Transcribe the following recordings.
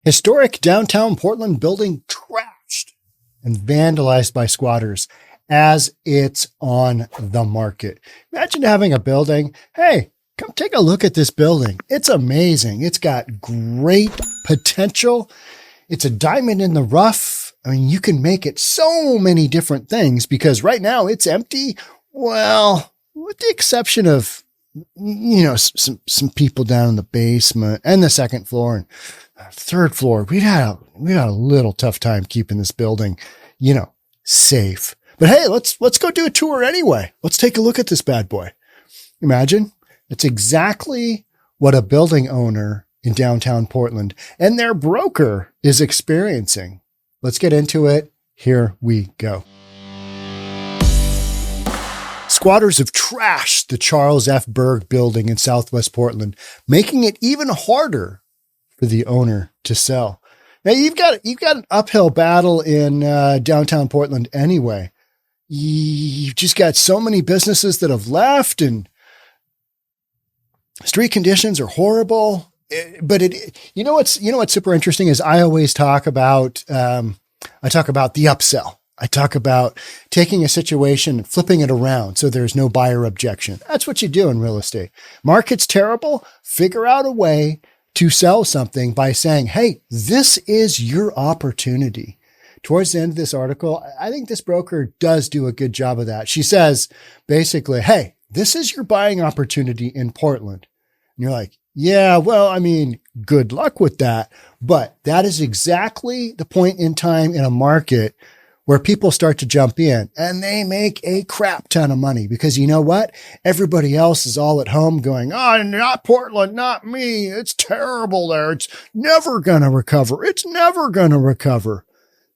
Historic downtown Portland building trashed and vandalized by squatters as it's on the market. Imagine having a building. Hey, come take a look at this building. It's amazing. It's got great potential. It's a diamond in the rough. I mean, you can make it so many different things because right now it's empty. Well, with the exception of, some people down in the basement and the second floor and third floor, we had a little tough time keeping this building, safe. But hey, let's go do a tour anyway. Let's take a look at this bad boy. Imagine it's exactly what a building owner in downtown Portland and their broker is experiencing. Let's get into it. Here we go. Squatters have trashed the Charles F. Berg building in Southwest Portland, making it even harder for the owner to sell. Now you've got an uphill battle in downtown Portland anyway. You've just got so many businesses that have left and street conditions are horrible. But what's super interesting is I always talk about, the upsell. I talk about taking a situation and flipping it around so there's no buyer objection. That's what you do in real estate. Market's terrible. Figure out a way to sell something by saying, hey, this is your opportunity. Towards the end of this article, I think this broker does do a good job of that. She says basically, hey, this is your buying opportunity in Portland. And you're like, yeah, well, I mean, good luck with that. But that is exactly the point in time in a market where people start to jump in and they make a crap ton of money because you know what? Everybody else is all at home going, oh, not Portland, not me. It's terrible there. It's never going to recover. It's never going to recover.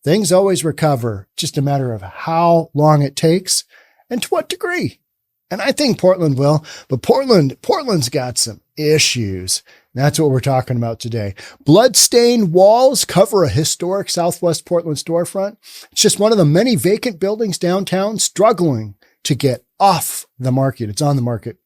Things always recover, just a matter of how long it takes and to what degree. And I think Portland will, but Portland's got some issues. That's what we're talking about today. Bloodstained walls cover a historic Southwest Portland storefront. It's just one of the many vacant buildings downtown struggling to get off the market. It's on the market.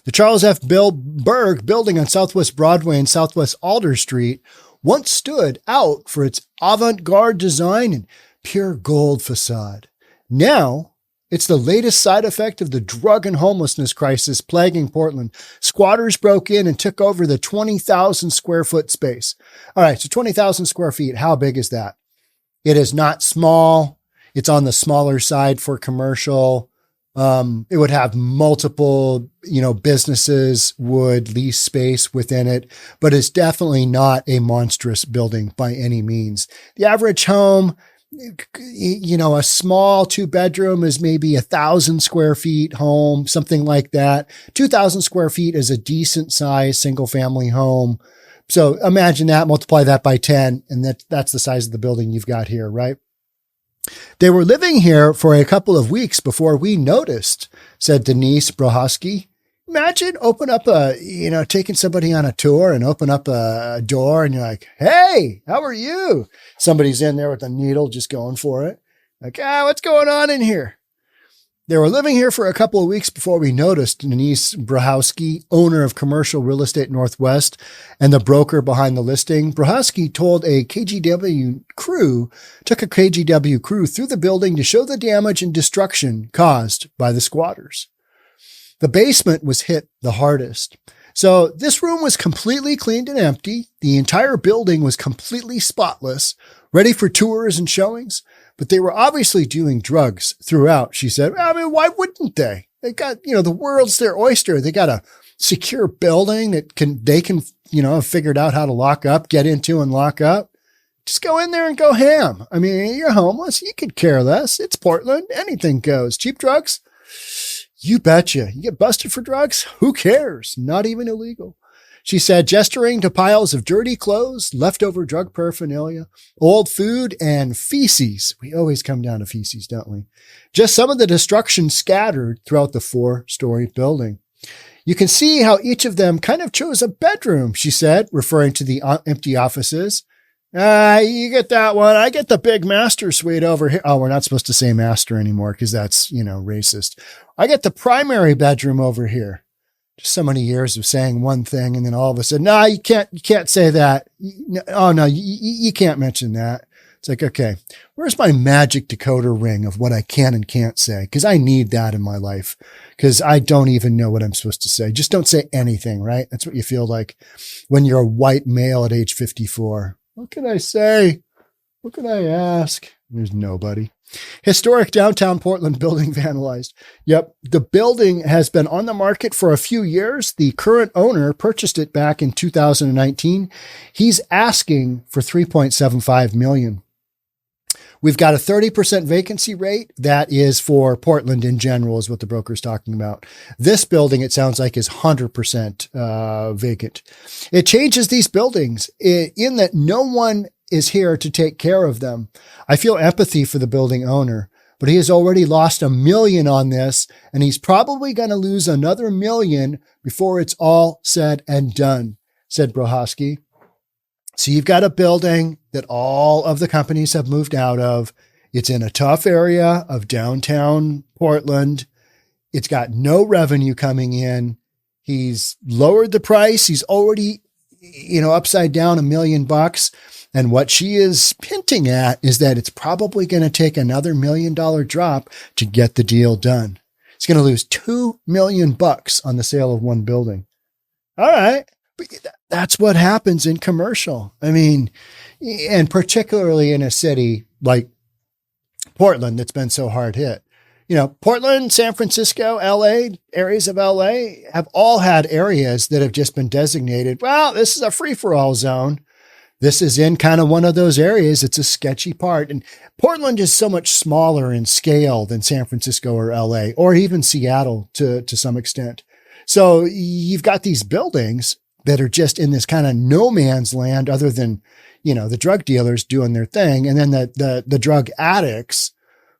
The Charles F. Berg building on Southwest Broadway and Southwest Alder Street once stood out for its avant-garde design and pure gold facade. Now, it's the latest side effect of the drug and homelessness crisis plaguing Portland. Squatters broke in and took over the 20,000 square foot space. All right, so 20,000 square feet. How big is that? It is not small. It's on the smaller side for commercial. It would have multiple, businesses would lease space within it, but it's definitely not a monstrous building by any means. The average home, a small 2-bedroom is maybe 1,000 square feet home, something like that. 2,000 square feet is a decent size single family home. So imagine that, multiply that by 10, and that's the size of the building you've got here, right? They were living here for a couple of weeks before we noticed, said Denise Brohowski. Imagine taking somebody on a tour and open up a door and you're like, hey, how are you? Somebody's in there with a needle just going for it. Like, what's going on in here? They were living here for a couple of weeks before we noticed, Denise Brohowski, owner of Commercial Real Estate Northwest and the broker behind the listing. Brohowski told took a KGW crew through the building to show the damage and destruction caused by the squatters. The basement was hit the hardest. So this room was completely cleaned and empty. The entire building was completely spotless, ready for tours and showings. But they were obviously doing drugs throughout, she said. I mean, why wouldn't they? They got, the world's their oyster. They got a secure building that they can, have figured out how to lock up, get into and lock up. Just go in there and go ham. I mean, you're homeless. You could care less. It's Portland. Anything goes. Cheap drugs? You betcha. You get busted for drugs? Who cares? Not even illegal. She said, gesturing to piles of dirty clothes, leftover drug paraphernalia, old food, and feces. We always come down to feces, don't we? Just some of the destruction scattered throughout the 4-story building. You can see how each of them kind of chose a bedroom, she said, referring to the empty offices. You get that one. I get the big master suite over here. Oh, we're not supposed to say master anymore because that's, racist. I get the primary bedroom over here. Just so many years of saying one thing, and then all of a sudden, no, you can't say that. Oh no, you can't mention that. It's like, okay, where's my magic decoder ring of what I can and can't say? Because I need that in my life, because I don't even know what I'm supposed to say. Just don't say anything, right? That's what you feel like when you're a white male at age 54. What can I say? What can I ask? There's nobody. Historic downtown Portland building vandalized. Yep. The building has been on the market for a few years. The current owner purchased it back in 2019. He's asking for $3.75 million. We've got a 30% vacancy rate. That is for Portland in general, is what the broker's talking about. This building, it sounds like, is 100% vacant. It changes these buildings in that no one is here to take care of them. I feel empathy for the building owner, but he has already lost $1 million on this, and he's probably going to lose another $1 million before it's all said and done, said Brohosky. So you've got a building that all of the companies have moved out of. It's in a tough area of downtown Portland. It's got no revenue coming in. He's lowered the price. He's already, upside down $1 million. And what she is hinting at is that it's probably going to take another $1 million drop to get the deal done. It's going to lose $2 million on the sale of one building. All right. But that's what happens in commercial. I mean, and particularly in a city like Portland that's been so hard hit. Portland, San Francisco, LA, areas of LA have all had areas that have just been designated, well, this is a free-for-all zone. This is in kind of one of those areas. It's a sketchy part. And Portland is so much smaller in scale than San Francisco or LA, or even Seattle to some extent. So you've got these buildings that are just in this kind of no man's land, other than, the drug dealers doing their thing. And then the drug addicts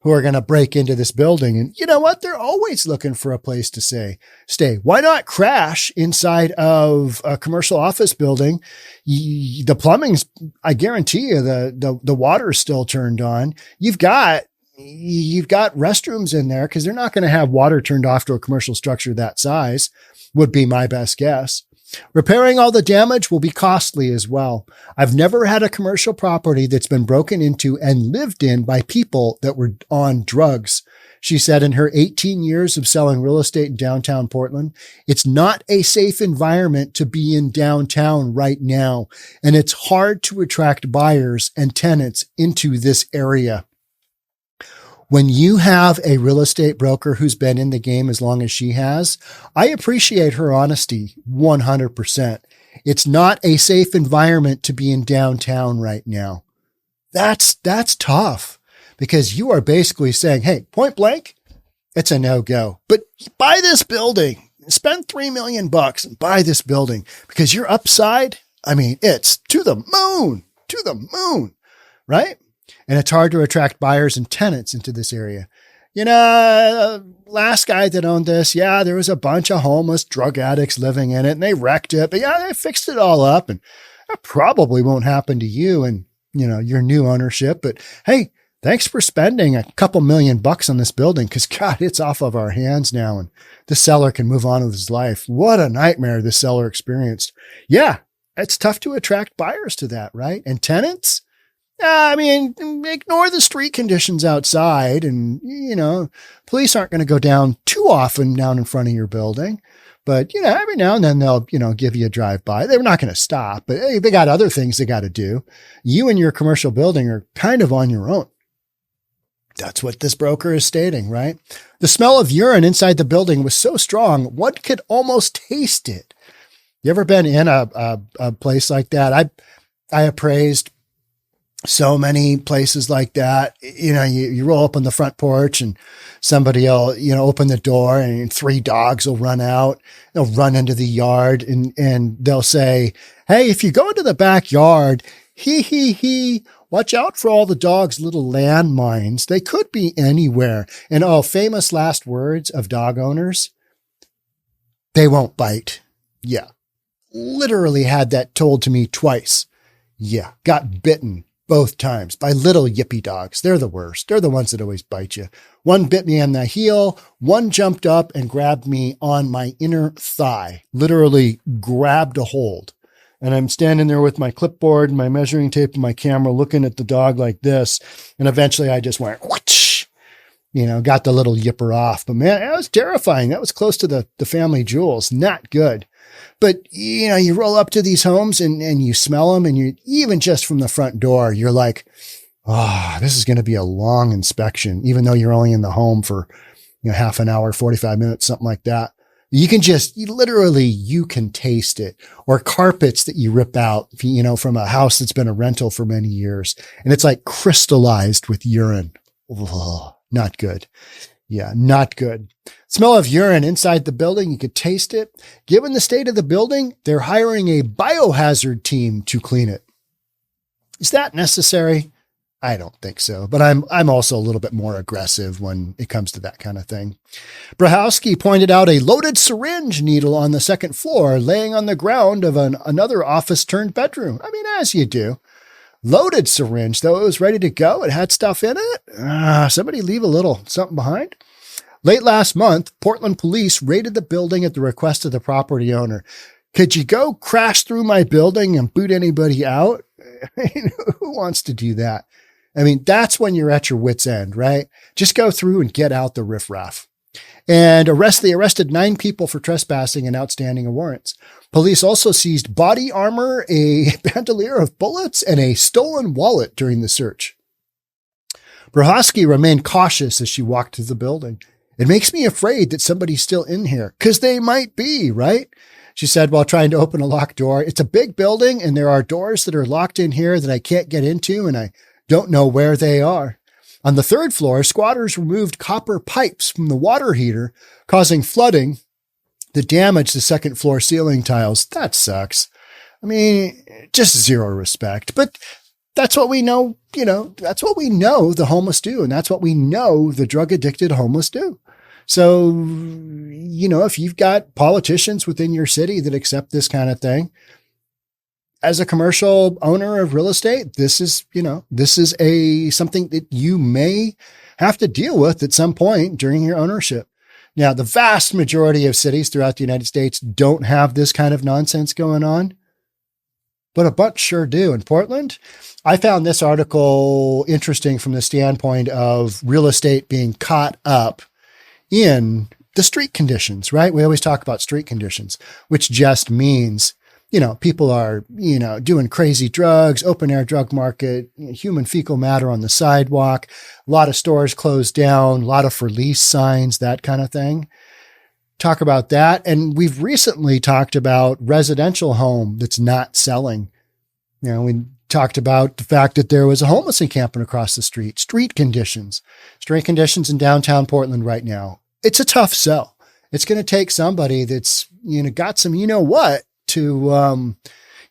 who are going to break into this building. And you know what? They're always looking for a place to stay. Why not crash inside of a commercial office building? The plumbing's, I guarantee you, the water is still turned on. You've got restrooms in there, because they're not going to have water turned off to a commercial structure that size, would be my best guess. Repairing all the damage will be costly as well. I've never had a commercial property that's been broken into and lived in by people that were on drugs, she said in her 18 years of selling real estate in downtown Portland. It's not a safe environment to be in downtown right now, and it's hard to attract buyers and tenants into this area. When you have a real estate broker who's been in the game as long as she has, I appreciate her honesty 100%. It's not a safe environment to be in downtown right now. That's tough, because you are basically saying, hey, point blank, it's a no-go. But buy this building, spend $3 million and buy this building, because your upside, it's to the moon, right? And it's hard to attract buyers and tenants into this area. Last guy that owned this, there was a bunch of homeless drug addicts living in it, and they wrecked it, but they fixed it all up, and that probably won't happen to you and, your new ownership. But hey, thanks for spending a couple $1 million on this building, because God, it's off of our hands now, and the seller can move on with his life. What a nightmare this seller experienced. Yeah, it's tough to attract buyers to that, right? And tenants? Ignore the street conditions outside, and, police aren't going to go down too often down in front of your building, but, every now and then they'll, give you a drive by. They're not going to stop, but hey, they got other things they got to do. You and your commercial building are kind of on your own. That's what this broker is stating, right? The smell of urine inside the building was so strong, one could almost taste it. You ever been in a place like that? I appraised so many places like that. You roll up on the front porch and somebody will, open the door, and 3 dogs will run out. They'll run into the yard, and they'll say, hey, if you go into the backyard, watch out for all the dogs' little landmines. They could be anywhere. And famous last words of dog owners, they won't bite. Yeah. Literally had that told to me twice. Yeah. Got bitten both times by little yippy dogs. They're the worst. They're the ones that always bite you. One bit me on the heel. One jumped up and grabbed me on my inner thigh, literally grabbed a hold. And I'm standing there with my clipboard, my measuring tape, and my camera looking at the dog like this. And eventually I just went, whoosh, got the little yipper off. But man, that was terrifying. That was close to the family jewels. Not good. But, you roll up to these homes and you smell them, and you even just from the front door, you're like, oh, this is going to be a long inspection, even though you're only in the home for, half an hour, 45 minutes, something like that. You can you can taste it. Or carpets that you rip out, from a house that's been a rental for many years, and it's like crystallized with urine. Ugh, not good. Yeah, not good. Smell of urine inside the building. You could taste it. Given the state of the building, they're hiring a biohazard team to clean it. Is that necessary? I don't think so, but I'm also a little bit more aggressive when it comes to that kind of thing. Brahowski pointed out a loaded syringe needle on the second floor laying on the ground of another office turned bedroom. I mean, as you do. Loaded syringe, though it was ready to go. It had stuff in it. Somebody leave a little something behind. Late last month, Portland police raided the building at the request of the property owner. Could you go crash through my building and boot anybody out? Who wants to do that? I mean, that's when you're at your wit's end, right? Just go through and get out the riffraff. And they arrested 9 people for trespassing and outstanding warrants. Police also seized body armor, a bandolier of bullets, and a stolen wallet during the search. Brahowski remained cautious as she walked to the building. It makes me afraid that somebody's still in here, because they might be, right? She said while trying to open a locked door. It's a big building, and there are doors that are locked in here that I can't get into, and I don't know where they are. On the 3rd floor, squatters removed copper pipes from the water heater, causing flooding that damaged the 2nd floor ceiling tiles. That sucks. I mean, just zero respect. But that's what we know, that's what we know the homeless do. And that's what we know the drug addicted homeless do. So, if you've got politicians within your city that accept this kind of thing, as a commercial owner of real estate, this is something that you may have to deal with at some point during your ownership. Now, the vast majority of cities throughout the United States don't have this kind of nonsense going on, but a bunch sure do. In Portland, I found this article interesting from the standpoint of real estate being caught up in the street conditions, right? We always talk about street conditions, which just means people are, doing crazy drugs, open air drug market, human fecal matter on the sidewalk, a lot of stores closed down, a lot of for lease signs, that kind of thing. Talk about that. And we've recently talked about residential home that's not selling. We talked about the fact that there was a homeless encampment across the street conditions in downtown Portland right now. It's a tough sell. It's going to take somebody that's, got some, to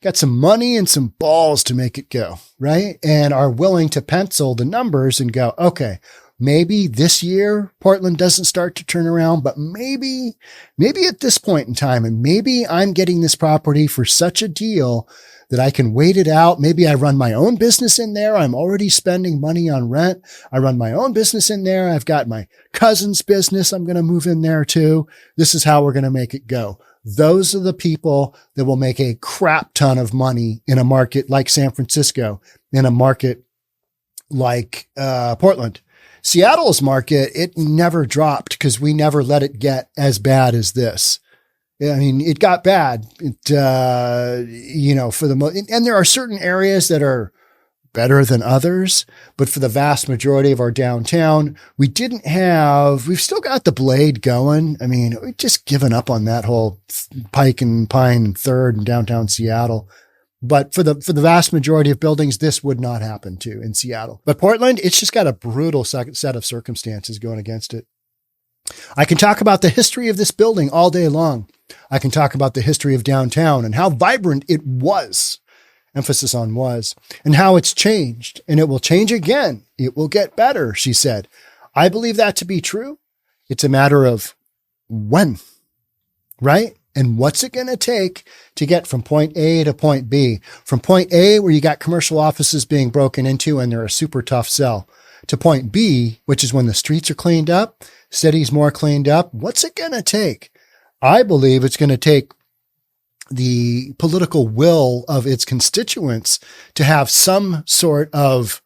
got some money and some balls to make it go, right? And are willing to pencil the numbers and go, okay, maybe this year Portland doesn't start to turn around, but maybe at this point in time, and maybe I'm getting this property for such a deal that I can wait it out. Maybe I run my own business in there. I'm already spending money on rent. I run my own business in there. I've got my cousin's business. I'm going to move in there too. This is how we're going to make it go. Those are the people that will make a crap ton of money in a market like San Francisco, in a market like Portland. Seattle's market, it never dropped because we never let it get as bad as this. I mean, it got bad. And there are certain areas that are better than others, but for the vast majority of our downtown, we've still got the Blade going. I mean, we've just given up on that whole Pike and Pine and 3rd in downtown Seattle. But for the vast majority of buildings, this would not happen to in Seattle. But Portland, it's just got a brutal set of circumstances going against it. I can talk about the history of this building all day long. I can talk about the history of downtown and how vibrant it was. Emphasis on was, and how it's changed, and it will change again. It will get better, she said. I believe that to be true. It's a matter of when, right? And what's it going to take to get from point A to point B? From point A, where you got commercial offices being broken into and they're a super tough sell, to point B, which is when the streets are cleaned up, city's more cleaned up. What's it going to take? I believe it's going to take the political will of its constituents to have some sort of,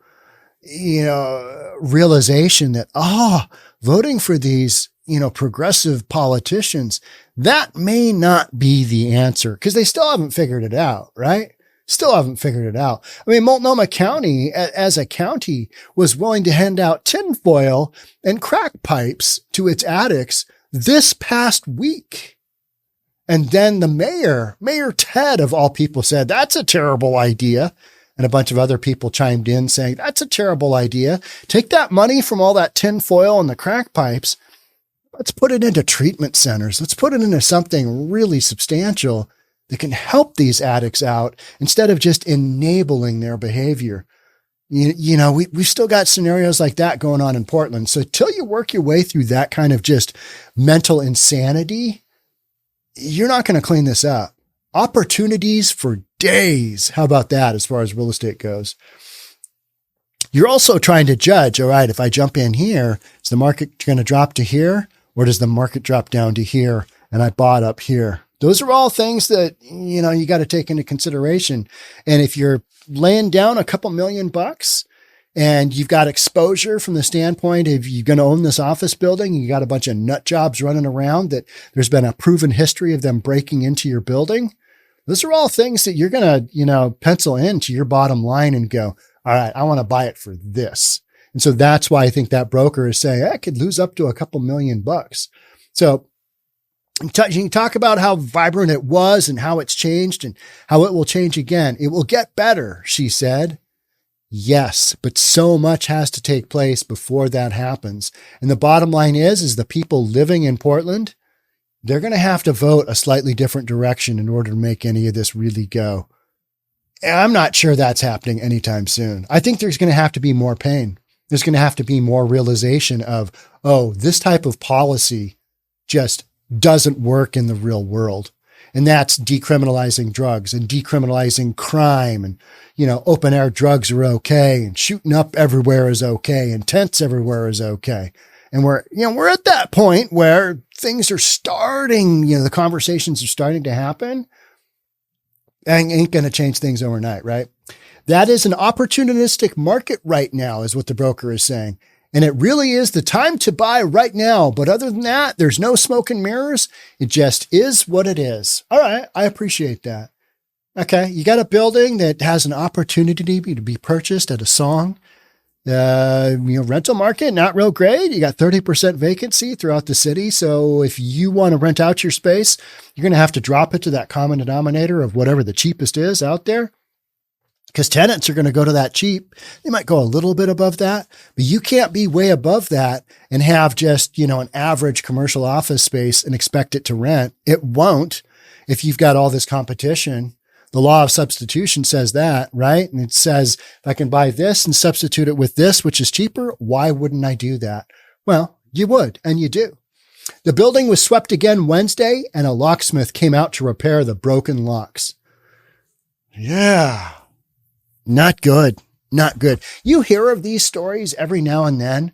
realization that, voting for these, progressive politicians, that may not be the answer, because they still haven't figured it out, right? Still haven't figured it out. I mean, Multnomah County, as a county, was willing to hand out tinfoil and crack pipes to its addicts this past week. And then the Mayor Ted of all people, said, that's a terrible idea. And a bunch of other people chimed in saying, that's a terrible idea. Take that money from all that tinfoil and the crack pipes. Let's put it into treatment centers. Let's put it into something really substantial that can help these addicts out instead of just enabling their behavior. We've still got scenarios like that going on in Portland. So till you work your way through that kind of just mental insanity, you're not going to clean this up. Opportunities for days. How about that as far as real estate goes? You're also trying to judge, all right, if I jump in here, is the market going to drop to here, or does the market drop down to here and I bought up here? Those are all things that, you got to take into consideration. And if you're laying down a couple $1,000,000 and you've got exposure from the standpoint of you're going to own this office building, you got a bunch of nut jobs running around that there's been a proven history of them breaking into your building. Those are all things that you're going to, pencil into your bottom line and go, all right, I want to buy it for this. And so that's why I think that broker is saying, I could lose up to a couple $1,000,000. So you can talk about how vibrant it was and how it's changed and how it will change again. It will get better, she said. Yes, but so much has to take place before that happens. And the bottom line is the people living in Portland, they're going to have to vote a slightly different direction in order to make any of this really go. And I'm not sure that's happening anytime soon. I think there's going to have to be more pain. There's going to have to be more realization of, this type of policy just doesn't work in the real world. And that's decriminalizing drugs and decriminalizing crime. And, open air drugs are okay. And shooting up everywhere is okay. And tents everywhere is okay. And we're at that point where things are starting, the conversations are starting to happen. And ain't going to change things overnight, right? That is an opportunistic market right now, is what the broker is saying. And it really is the time to buy right now. But other than that, there's no smoke and mirrors. It just is what it is. All right. I appreciate that. Okay. You got a building that has an opportunity to be purchased at a song. Rental market, not real great. You got 30% vacancy throughout the city. So if you want to rent out your space, you're going to have to drop it to that common denominator of whatever the cheapest is out there. Because tenants are going to go to that cheap. They might go a little bit above that, but you can't be way above that and have just, an average commercial office space and expect it to rent. It won't if you've got all this competition. The law of substitution says that, right? And it says, if I can buy this and substitute it with this, which is cheaper, why wouldn't I do that? Well, you would, and you do. The building was swept again Wednesday, and a locksmith came out to repair the broken locks. Yeah. Not good. Not good. You hear of these stories every now and then,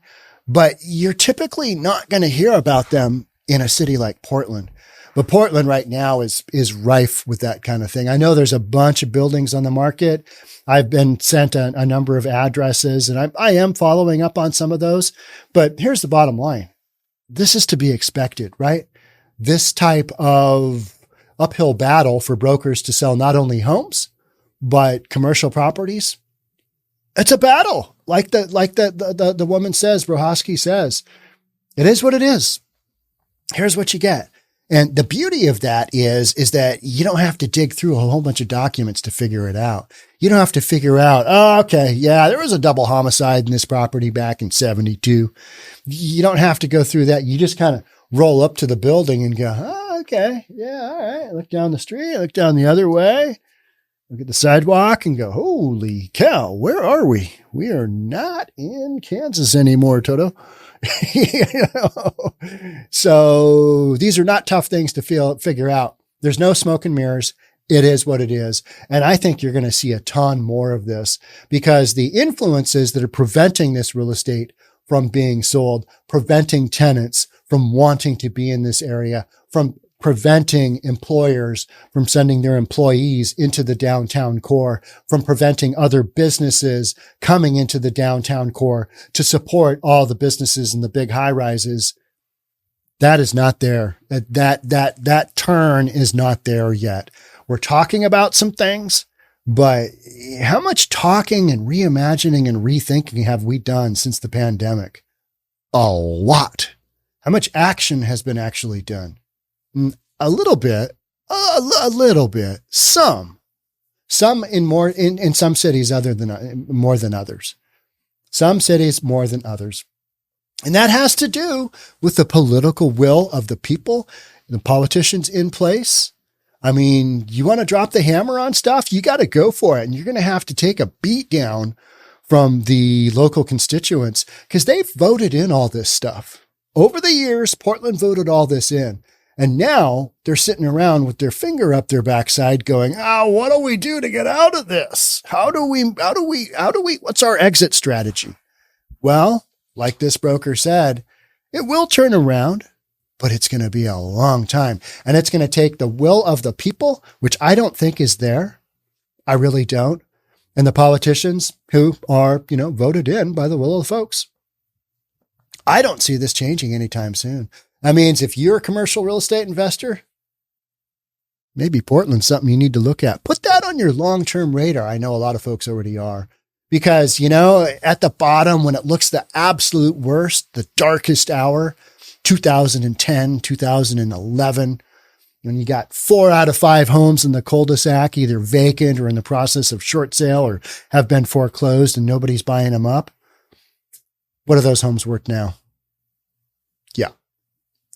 but you're typically not going to hear about them in a city like Portland. But Portland right now is rife with that kind of thing. I know there's a bunch of buildings on the market. I've been sent a number of addresses, and I am following up on some of those. But here's the bottom line. This is to be expected, right? This type of uphill battle for brokers to sell not only homes, but commercial properties. It's a battle. Like the woman says, Brohosky says, it is what it is. Here's what you get. And the beauty of that is that you don't have to dig through a whole bunch of documents to figure it out. You don't have to figure out, there was a double homicide in this property back in 72. You don't have to go through that. You just kind of roll up to the building and go, all right. Look down the street, look down the other way, look at the sidewalk and go, holy cow, where are we? We are not in Kansas anymore, Toto. So these are not tough things to figure out. There's no smoke and mirrors. It is what it is. And I think you're going to see a ton more of this because the influences that are preventing this real estate from being sold, preventing tenants from wanting to be in this area, from preventing employers from sending their employees into the downtown core, from preventing other businesses coming into the downtown core to support all the businesses in the big high rises. That is not there. That turn is not there yet. We're talking about some things, but how much talking and reimagining and rethinking have we done since the pandemic? A lot. How much action has been actually done? A little bit, some in some cities more than others. Some cities more than others. And that has to do with the political will of the people, the politicians in place. I mean, you want to drop the hammer on stuff, you got to go for it. And you're going to have to take a beat down from the local constituents because they've voted in all this stuff. Over the years, Portland voted all this in. And now they're sitting around with their finger up their backside going, what do we do to get out of this? What's our exit strategy? Well, like this broker said, it will turn around, but it's going to be a long time. And it's going to take the will of the people, which I don't think is there. I really don't. And the politicians who are, voted in by the will of the folks. I don't see this changing anytime soon. That means if you're a commercial real estate investor, maybe Portland's something you need to look at. Put that on your long-term radar. I know a lot of folks already are. Because, at the bottom, when it looks the absolute worst, the darkest hour, 2010, 2011, when you got 4 out of 5 homes in the cul-de-sac, either vacant or in the process of short sale or have been foreclosed and nobody's buying them up. What are those homes worth now?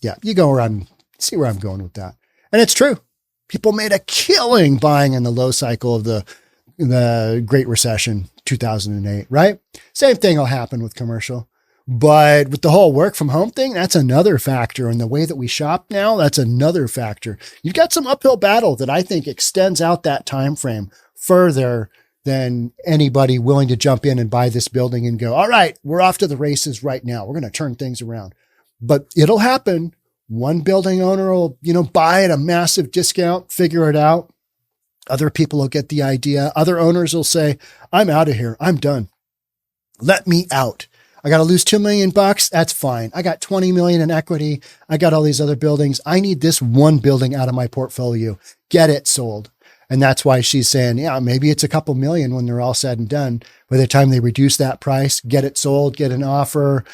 Yeah. You see where I'm going with that. And it's true. People made a killing buying in the low cycle of the Great Recession, 2008, right? Same thing will happen with commercial. But with the whole work from home thing, that's another factor. And the way that we shop now, that's another factor. You've got some uphill battle that I think extends out that time frame further than anybody willing to jump in and buy this building and go, all right, we're off to the races right now. We're going to turn things around. But it'll happen. One building owner will, buy at a massive discount, figure it out. Other people will get the idea. Other owners will say, I'm out of here. I'm done. Let me out. I got to lose $2 million. That's fine. I got 20 million in equity. I got all these other buildings. I need this one building out of my portfolio. Get it sold. And that's why she's saying, maybe it's a couple million when they're all said and done. By the time they reduce that price, get it sold, get an offer,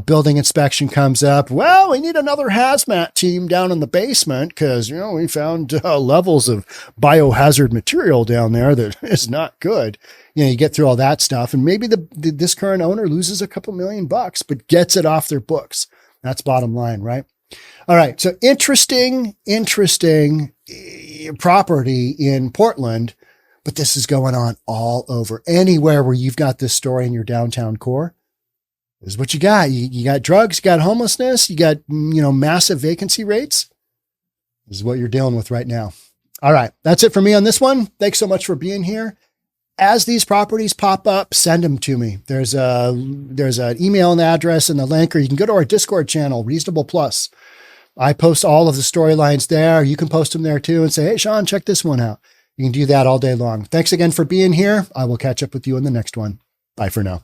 building inspection comes up. Well, we need another hazmat team down in the basement because, we found levels of biohazard material down there that is not good. You get through all that stuff and maybe this current owner loses a couple $1 million, but gets it off their books. That's bottom line, right? All right. So interesting property in Portland, but this is going on all over. Anywhere where you've got this story in your downtown core, this is what you got. You got drugs, you got homelessness, you got, massive vacancy rates. This is what you're dealing with right now. All right. That's it for me on this one. Thanks so much for being here. As these properties pop up, send them to me. There's an email and address in the link, or you can go to our Discord channel, Reasonable Plus. I post all of the storylines there. You can post them there too and say, hey, Sean, check this one out. You can do that all day long. Thanks again for being here. I will catch up with you in the next one. Bye for now.